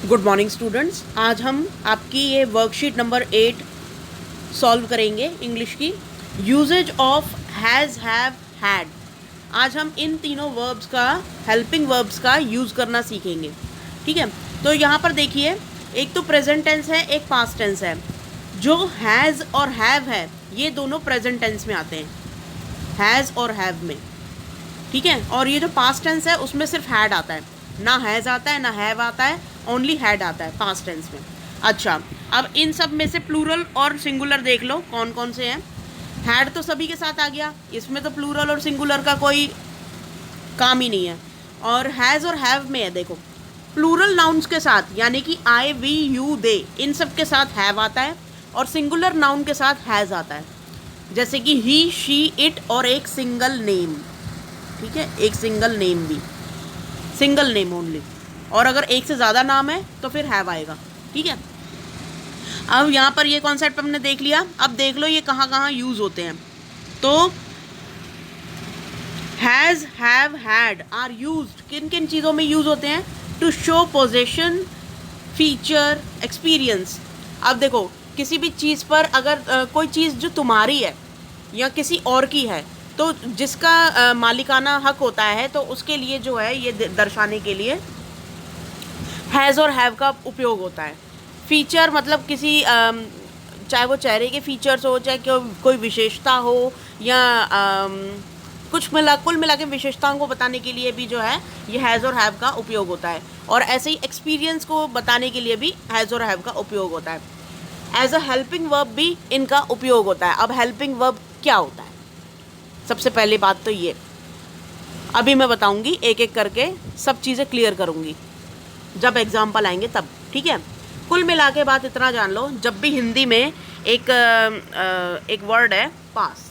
Good morning students. आज हम आपकी ये वर्कशीट नंबर 8 सॉल्व करेंगे इंग्लिश की। Usages of has, have, had. आज हम इन तीनों वर्ब्स का, हेल्पिंग वर्ब्स का यूज़ करना सीखेंगे। ठीक है, तो यहाँ पर देखिए, एक तो प्रेजेंट टेंस है, एक पास्ट टेंस है। जो हैज़ और हैव है ये दोनों प्रेजेंट टेंस में आते हैं, हैज़ और हैव में। ठीक है, और ये जो पास्ट टेंस है उसमें सिर्फ हैड आता है, ना हैज़ आता है ना हैव आता है, ओनली हैड आता है पास्ट टेंस में। अच्छा, अब इन सब में से प्लूरल और सिंगुलर देख लो कौन कौन से हैं। हैड तो सभी के साथ आ गया, इसमें तो प्लूरल और सिंगुलर का कोई काम ही नहीं है। और हैज़ और हैव में है, देखो प्लूरल नाउन्स के साथ, यानी कि आई, वी, यू, दे, इन सब के साथ हैव आता है, और सिंगुलर नाउन के साथ हैज़ आता है, जैसे कि ही, शी, इट, और एक सिंगल नेम। ठीक है, एक सिंगल नेम भी, सिंगल नेम ओनली। और अगर एक से ज़्यादा नाम है तो फिर हैव आएगा। ठीक है, अब यहाँ पर ये कॉन्सेप्ट हमने देख लिया। अब देख लो ये कहाँ कहाँ यूज़ होते हैं। तो has, have, had are used, किन किन चीज़ों में यूज़ होते हैं? To show possession, feature, experience. अब देखो, किसी भी चीज़ पर अगर कोई चीज़ जो तुम्हारी है या किसी और की है, तो जिसका मालिकाना हक होता है, तो उसके लिए जो है ये दर्शाने के लिए हैज़ और हैव का उपयोग होता है। फीचर मतलब किसी चाहे वो चेहरे के फीचर्स हो, चाहे कोई विशेषता हो, या कुल मिला के विशेषताओं को बताने के लिए भी जो है ये हैज़ और हैव का उपयोग होता है। और ऐसे ही एक्सपीरियंस को बताने के लिए भी हैज़ और हैव का उपयोग होता है। एज अ हेल्पिंग वर्ब भी इनका उपयोग होता है। अब हेल्पिंग वर्ब क्या होता है? सबसे पहली बात तो ये अभी मैं बताऊंगी, एक एक करके सब चीज़ें क्लियर करूंगी जब एग्जाम्पल आएंगे तब। ठीक है, कुल मिला के बात इतना जान लो, जब भी हिंदी में एक वर्ड है पास,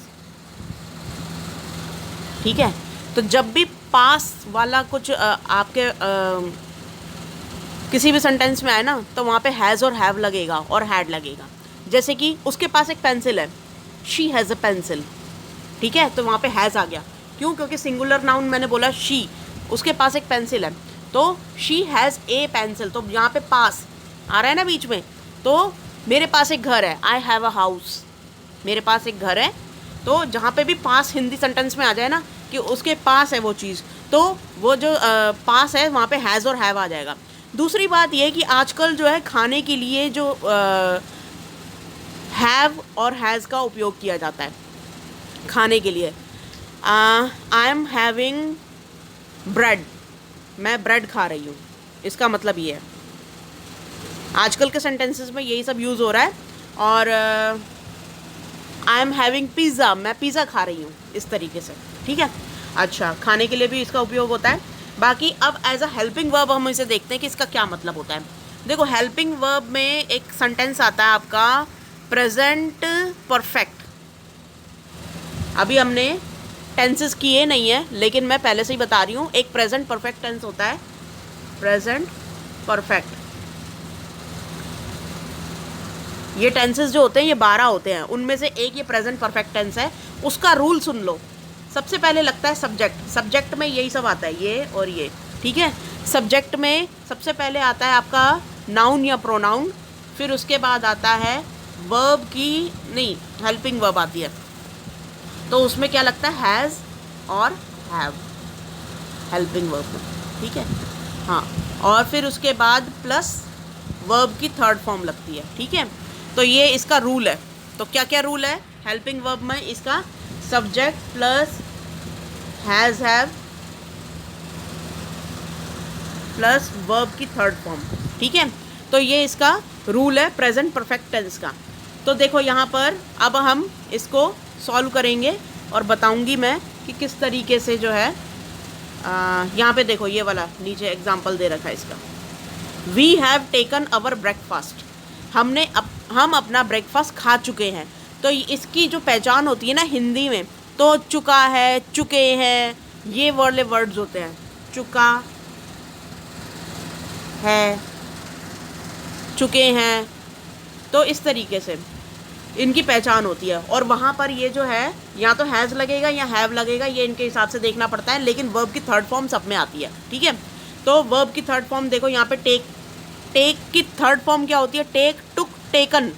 ठीक है, तो जब भी पास वाला कुछ आपके किसी भी सेंटेंस में आए ना, तो वहाँ पे हैज़ और हैव लगेगा और हैड लगेगा। जैसे कि उसके पास एक पेंसिल है, शी हैज़ अ पेंसिल। ठीक है, तो वहाँ पे हैज़ आ गया। क्यों? क्योंकि सिंगुलर नाउन मैंने बोला शी, उसके पास एक पेंसिल है, तो शी हैज़ ए पेंसिल। तो यहाँ पे पास आ रहा है ना बीच में। तो मेरे पास एक घर है, आई हैव अ हाउस, मेरे पास एक घर है। तो जहाँ पे भी पास हिंदी सेंटेंस में आ जाए ना कि उसके पास है वो चीज़, तो वो जो पास है वहाँ पे हैज़ और हैव आ जाएगा। दूसरी बात ये कि आजकल जो है खाने के लिए जो हैव और हैज़ का उपयोग किया जाता है खाने के लिए। आई एम हैविंग ब्रेड, मैं ब्रेड खा रही हूँ, इसका मतलब ये है। आजकल के सेंटेंसेस में यही सब यूज़ हो रहा है। और आई एम हैविंग पिज़्ज़ा, मैं पिज़्ज़ा खा रही हूँ, इस तरीके से। ठीक है, अच्छा, खाने के लिए भी इसका उपयोग होता है। बाकी अब एज अ हेल्पिंग वर्ब हम इसे देखते हैं कि इसका क्या मतलब होता है। देखो, हेल्पिंग वर्ब में एक सेंटेंस आता है आपका प्रेजेंट परफेक्ट। अभी हमने टेंसेस किए नहीं है, लेकिन मैं पहले से ही बता रही हूँ, एक प्रेजेंट परफेक्ट टेंस होता है, प्रेजेंट परफेक्ट। ये टेंसेस जो होते हैं ये 12 होते हैं, उनमें से एक ये प्रेजेंट परफेक्ट टेंस है। उसका रूल सुन लो। सबसे पहले लगता है सब्जेक्ट, सब्जेक्ट में यही सब आता है, ये और ये। ठीक है, सब्जेक्ट में सबसे पहले आता है आपका नाउन या प्रोनाउन, फिर उसके बाद आता है वर्ब की, नहीं, हेल्पिंग वर्ब आती है, तो उसमें क्या लगता है, हैज़ और हैव, हेल्पिंग वर्ब में। ठीक है, हाँ, और फिर उसके बाद प्लस वर्ब की थर्ड फॉर्म लगती है। ठीक है, तो ये इसका रूल है। तो क्या क्या रूल है हेल्पिंग वर्ब में? इसका subject plus has, have plus verb की थर्ड फॉर्म। ठीक है, तो ये इसका रूल है प्रेजेंट परफेक्ट टेंस का। तो देखो यहाँ पर अब हम इसको सॉल्व करेंगे और बताऊंगी मैं कि किस तरीके से जो है। यहाँ पे देखो, ये वाला नीचे एग्जाम्पल दे रखा है इसका। We have taken our breakfast, हम अपना ब्रेकफास्ट खा चुके हैं। तो इसकी जो पहचान होती है ना हिंदी में, तो चुका है, चुके हैं, ये वाले वर्ड्स होते हैं, चुका है, चुके हैं। तो इस तरीके से इनकी पहचान होती है। और वहाँ पर ये जो है, या तो हैज़ लगेगा या हैव लगेगा, ये इनके हिसाब से देखना पड़ता है, लेकिन वर्ब की थर्ड फॉर्म सब में आती है। ठीक है, तो वर्ब की थर्ड फॉर्म देखो यहाँ पे टेक टेक की थर्ड फॉर्म क्या होती है? टेक, टुक, टेकन।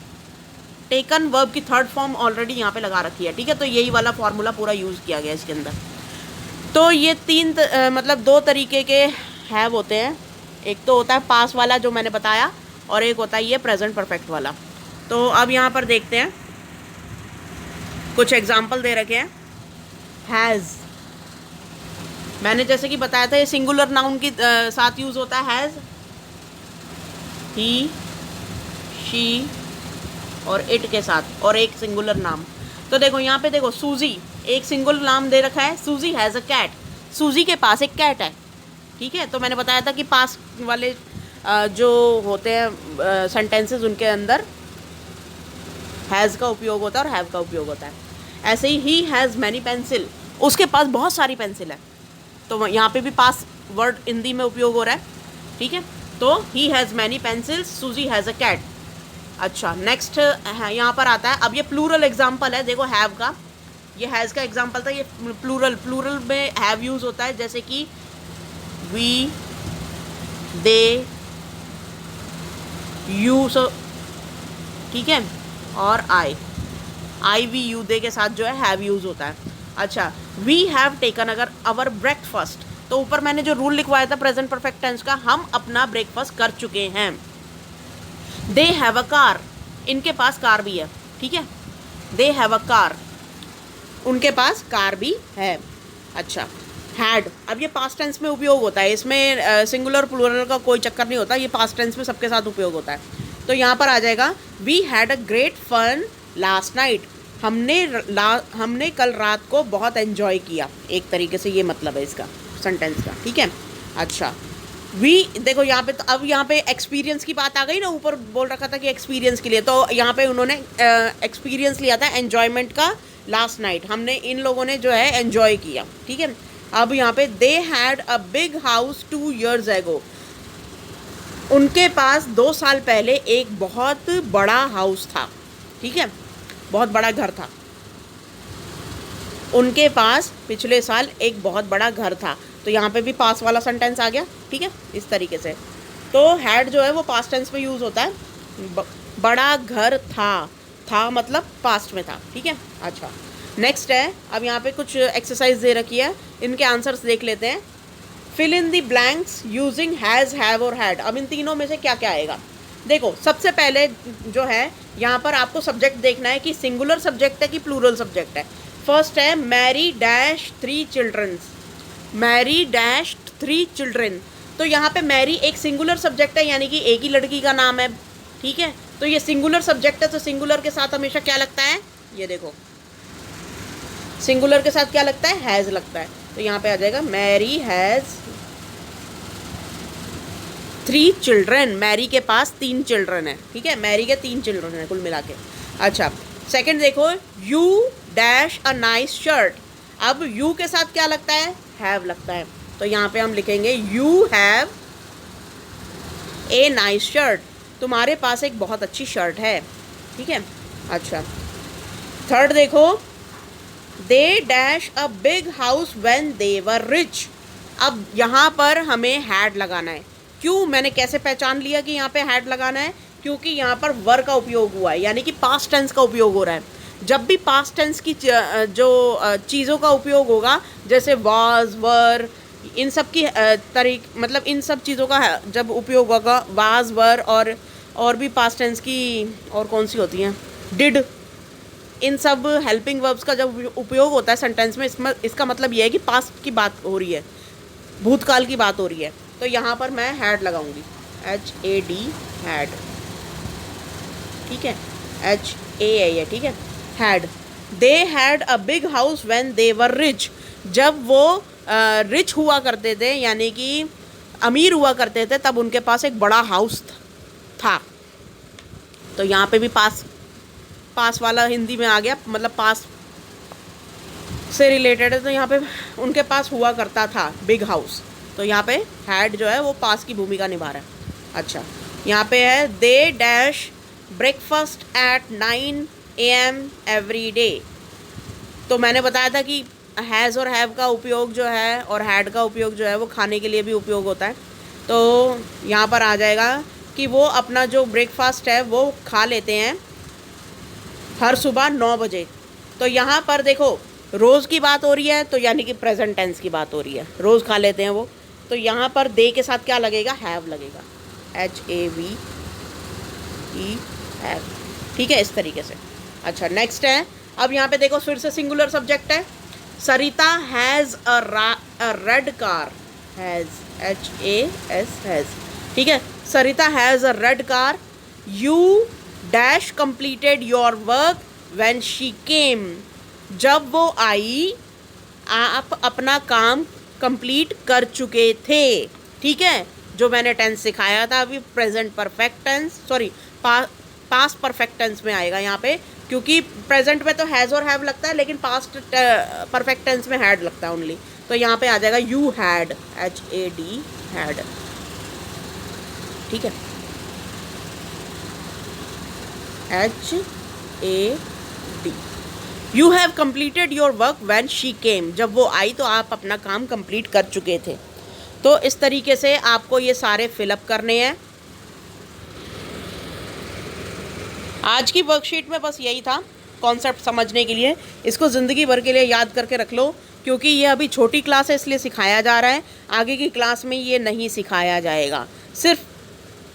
टेकन वर्ब की थर्ड फॉर्म ऑलरेडी यहाँ पे लगा रखी है, ठीक है। तो यही वाला फॉर्मूला पूरा यूज़ किया गया इसके अंदर। तो ये मतलब दो तरीके के हैव होते हैं। एक तो होता है पास वाला जो मैंने बताया, और एक होता है ये प्रेजेंट परफेक्ट वाला। तो अब यहाँ पर देखते हैं, कुछ एग्जाम्पल दे रखे हैं। हैज़, मैंने जैसे कि बताया था, ये सिंगुलर नाउन के साथ यूज़ होता है हैज़। ही, शी और इट के साथ, और एक सिंगुलर नाम। तो देखो यहाँ पे देखो, सूजी एक सिंगुलर नाम दे रखा है, सूजी हैज़ अ कैट। सूजी के पास एक कैट है, ठीक है। तो मैंने बताया था कि पास वाले जो होते हैं सेंटेंसेस, उनके अंदर हैज़ का उपयोग होता है और हैव का उपयोग होता है। ऐसे ही हैज़ मैनी पेंसिल, उसके पास बहुत सारी पेंसिल है। तो यहाँ पे भी पास वर्ड हिंदी में उपयोग हो रहा है, ठीक है। तो ही हैज़ मैनी पेंसिल्स, सूजी हैज़ अ कैट। अच्छा, नेक्स्ट यहाँ पर आता है, अब ये प्लूरल एग्जाम्पल है, देखो हैव का, ये हैज़ का एग्जाम्पल था, ये प्लूरल में हैव यूज़ होता है, जैसे कि वी, दे, यू, सो, ठीक है, और आई, वी, यू, दे के साथ जो है हैव यूज़ होता है। अच्छा, वी हैव टेकन अगर अवर ब्रेकफास्ट, तो ऊपर मैंने जो रूल लिखवाया था प्रेजेंट परफेक्ट टेंस का, हम अपना ब्रेकफास्ट कर चुके हैं। दे हैव अ कार, इनके पास कार भी है, ठीक है। दे हैव अ कार, उनके पास कार भी है। अच्छा, हैड, अब ये पास्ट टेंस में उपयोग होता है, इसमें सिंगुलर प्लूरल का कोई चक्कर नहीं होता, ये पास्ट टेंस में सबके साथ उपयोग होता है। तो यहाँ पर आ जाएगा, we had a great fun last night, हमने कल रात को बहुत एंजॉय किया, एक तरीके से ये मतलब है इसका सेंटेंस का, ठीक है। अच्छा, वी, देखो यहाँ पे, तो अब यहाँ पे एक्सपीरियंस की बात आ गई ना, ऊपर बोल रखा था कि एक्सपीरियंस के लिए, तो यहाँ पे उन्होंने एक्सपीरियंस लिया था एन्जॉयमेंट का लास्ट नाइट, हमने इन लोगों ने जो है एन्जॉय किया, ठीक है। अब यहाँ पे they had a big house 2 years ago, उनके पास 2 साल पहले एक बहुत बड़ा हाउस था, ठीक है, बहुत बड़ा घर था। उनके पास पिछले साल एक बहुत बड़ा घर था, तो यहाँ पे भी पास वाला सेंटेंस आ गया, ठीक है, इस तरीके से। तो हैड जो है वो पास्ट टेंस में यूज़ होता है, बड़ा घर था मतलब पास्ट में था, ठीक है। अच्छा, नेक्स्ट है, अब यहाँ पे कुछ एक्सरसाइज दे रखी है, इनके आंसर्स देख लेते हैं। Fill in the blanks using has, have और हैड। अब इन तीनों में से क्या क्या आएगा? देखो, सबसे पहले जो है यहाँ पर आपको सब्जेक्ट देखना है कि सिंगुलर सब्जेक्ट है कि प्लूरल सब्जेक्ट है। फर्स्ट है Mary dash 3 children, Mary dash 3 children. तो यहाँ पे मैरी एक सिंगुलर सब्जेक्ट है, यानी कि एक ही लड़की का नाम है, ठीक है। तो ये सिंगुलर सब्जेक्ट है, तो सिंगुलर के साथ हमेशा क्या लगता है, ये देखो, सिंगुलर के साथ क्या लगता है, हैज़ लगता है। तो यहाँ पे आ जाएगा मैरी हैज़ 3 चिल्ड्रन, मैरी के पास 3 चिल्ड्रन है, ठीक है, मैरी के 3 चिल्ड्रन है कुल मिला के। अच्छा, सेकंड देखो, you dash a nice shirt. अब यू के साथ क्या लगता है, हैव लगता है, तो यहाँ पे हम लिखेंगे you have a nice shirt, तुम्हारे पास एक बहुत अच्छी शर्ट है, ठीक है। अच्छा, थर्ड देखो, they dash a big house when they were rich. अब यहाँ पर हमें हैड लगाना है। क्यों, मैंने कैसे पहचान लिया कि यहाँ पे हैड लगाना है? क्योंकि यहाँ पर वर का उपयोग हुआ है, यानी कि पास्ट टेंस का उपयोग हो रहा है। जब भी पास्ट टेंस की जो चीज़ों का उपयोग होगा, जैसे वाज, वर, इन सब की मतलब इन सब चीज़ों का जब उपयोग होगा, वाज, वर और भी पास्ट टेंस की और कौन सी होती हैं, डिड, इन सब हेल्पिंग वर्ब्स का जब उपयोग होता है सेंटेंस में, इसका मतलब ये है कि पास्ट की बात हो रही है, भूतकाल की बात हो रही है। तो यहाँ पर मैं हैड लगाऊंगी, HAD, हैड, ठीक है, HA, ठीक है, had. They had a big house when they were rich, जब वो रिच हुआ करते थे, यानी कि अमीर हुआ करते थे, तब उनके पास एक बड़ा हाउस था। तो यहाँ पे भी पास वाला हिंदी में आ गया, मतलब पास से रिलेटेड है, तो यहाँ पे उनके पास हुआ करता था बिग हाउस, तो यहाँ पे हैड जो है वो पास की भूमिका निभा रहा है। अच्छा, यहाँ पे है they dash breakfast at 9 AM every day. तो मैंने बताया था कि हैज़ और हैव का उपयोग जो है, और हैड का उपयोग जो है, वो खाने के लिए भी उपयोग होता है। तो यहाँ पर आ जाएगा कि वो अपना जो ब्रेकफास्ट है वो खा लेते हैं हर सुबह 9 बजे। तो यहाँ पर देखो रोज़ की बात हो रही है, तो यानी कि प्रेजेंट टेंस की बात हो रही है, रोज़ खा लेते हैं वो। तो यहाँ पर दे के साथ क्या लगेगा, हैव लगेगा, HAVE, हैव। ठीक है, इस तरीके से। अच्छा, नेक्स्ट है, अब यहाँ पे देखो फिर से सिंगुलर सब्जेक्ट है। Sarita has a red car, has, HAS, has. ठीक है, Sarita has a red car. You dash completed your work when she came, जब वो आई आप अपना काम कंप्लीट कर चुके थे। ठीक है, जो मैंने टेंस सिखाया था अभी, present perfect tense, sorry past perfect tense में आएगा यहाँ पे, क्योंकि प्रेजेंट में तो हैज़ और हैव लगता है, लेकिन पास्ट परफेक्ट टेंस में हैड लगता है ओनली। तो यहाँ पे आ जाएगा यू हैड, HAD, हैड। ठीक है, HAD। You have completed your work when she came, जब वो आई तो आप अपना काम कंप्लीट कर चुके थे। तो इस तरीके से आपको ये सारे फिलअप करने हैं। आज की वर्कशीट में बस यही था कॉन्सेप्ट समझने के लिए। इसको ज़िंदगी भर के लिए याद करके रख लो, क्योंकि ये अभी छोटी क्लास है इसलिए सिखाया जा रहा है, आगे की क्लास में ये नहीं सिखाया जाएगा। सिर्फ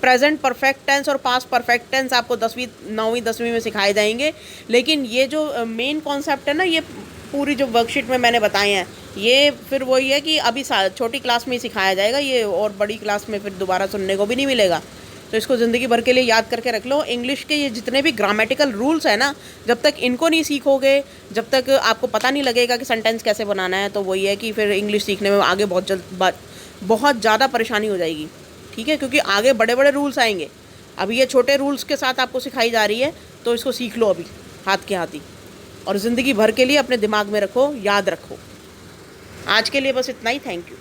प्रेजेंट परफेक्ट टेंस और पास्ट परफेक्ट टेंस आपको 10वीं 9वीं 10वीं में सिखाए जाएंगे, लेकिन ये जो मेन कॉन्सेप्ट है ना, ये पूरी जो वर्कशीट में मैंने बताए हैं, ये फिर वही है कि अभी छोटी क्लास में ही सिखाया जाएगा ये, और बड़ी क्लास में फिर दोबारा सुनने को भी नहीं मिलेगा। तो इसको ज़िंदगी भर के लिए याद करके रख लो। इंग्लिश के ये जितने भी ग्रामेटिकल रूल्स हैं ना, जब तक इनको नहीं सीखोगे, जब तक आपको पता नहीं लगेगा कि सेंटेंस कैसे बनाना है, तो वही है कि फिर इंग्लिश सीखने में आगे बहुत ज़्यादा परेशानी हो जाएगी। ठीक है, क्योंकि आगे बड़े बड़े रूल्स आएंगे। अभी ये छोटे रूल्स के साथ आपको सिखाई जा रही है, तो इसको सीख लो अभी हाथ के हाथ ही, और ज़िंदगी भर के लिए अपने दिमाग में रखो, याद रखो। आज के लिए बस इतना ही। Thank you.